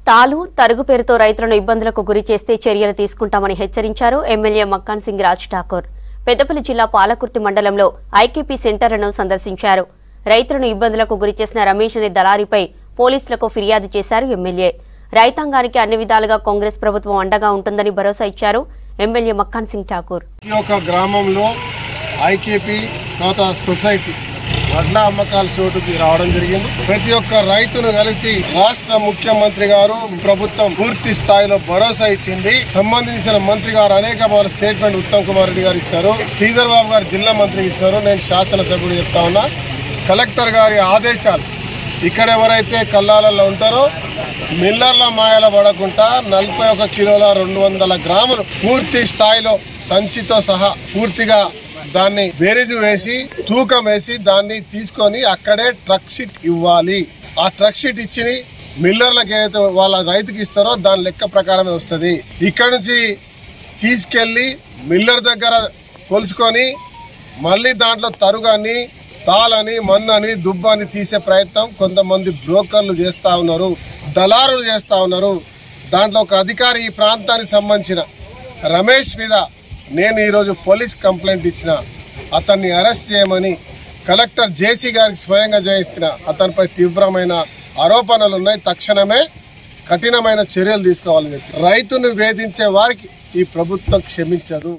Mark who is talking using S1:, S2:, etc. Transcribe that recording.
S1: తాలు తరుగు పేరుతో రైతులను ఇబ్బందులకు గురి చేస్తే చర్యలు తీసుకుంటామని హెచ్చరించారు ఎమ్మెల్యే మక్కాన్ సింగ్ రాజ్ ఠాకూర్. పెద్దపల్లి జిల్లా పాలకుర్తి మండలంలో ఐకేపీ సెంటర్లను సందర్శించారు. రైతులను ఇబ్బందులకు గురి చేసిన రమేష్ అనే దళారీపై పోలీసులకు ఫిర్యాదు చేశారు ఎమ్మెల్యే. రైతాంగానికి అన్ని విధాలుగా కాంగ్రెస్ ప్రభుత్వం అండగా ఉంటుందని భరోసా ఇచ్చారు ఎమ్మెల్యే మక్కాన్ సింగ్ ఠాకూర్.
S2: గ్రామంలో ఐకేపీ సొసైటీ వడ్ల అమ్మకాల చోటుకి రావడం జరిగింది. ప్రతి ఒక్క రైతును కలిసి రాష్ట్ర ముఖ్యమంత్రి గారు ప్రభుత్వం పూర్తి స్థాయిలో భరోసా ఇచ్చింది. సంబంధించిన మంత్రి గారు అనేక స్టేట్మెంట్ ఉత్తమ్ కుమార్ రెడ్డి గారు ఇస్తారు, శ్రీధర్ బాబు గారు జిల్లా మంత్రికి ఇస్తారు. నేను శాసనసభ్యుడు చెప్తా ఉన్నా, కలెక్టర్ గారి ఆదేశాలు ఇక్కడ ఎవరైతే కల్లాలలో ఉంటారో మిల్లర్ల మాయల పడకుండా 41 కిలోల 200 గ్రాములు పూర్తి స్థాయిలో సంచితో సహా పూర్తిగా దాన్ని బేరీజు వేసి తూకం వేసి దాన్ని తీసుకొని అక్కడే ట్రక్ షీట్ ఇవ్వాలి. ఆ ట్రక్ షీట్ ఇచ్చి మిల్లర్లకు ఏదైతే వాళ్ళ రైతుకి ఇస్తారో దాని లెక్క ప్రకారమే వస్తుంది. ఇక్కడ నుంచి తీసుకెళ్లి మిల్లర్ దగ్గర కొలుచుకొని మళ్ళీ దాంట్లో తరుగాని తాళని మన్నని దుబ్బని తీసే ప్రయత్నం కొంతమంది బ్రోకర్లు చేస్తూ ఉన్నారు, దళారులు చేస్తూ ఉన్నారు. దాంట్లో ఒక అధికారి ఈ ప్రాంతానికి సంబంధించిన రమేష్ మీద నేను ఈరోజు పోలీస్ కంప్లైంట్ ఇచ్చిన, అతన్ని అరెస్ట్ చేయమని కలెక్టర్ జేసీ గారికి స్వయంగా చెప్పిన. అతనిపై తీవ్రమైన ఆరోపణలు ఉన్నాయి, తక్షణమే కఠినమైన చర్యలు తీసుకోవాలని చెప్పి రైతును వేధించే వారికి ఈ ప్రభుత్వం క్షమించదు.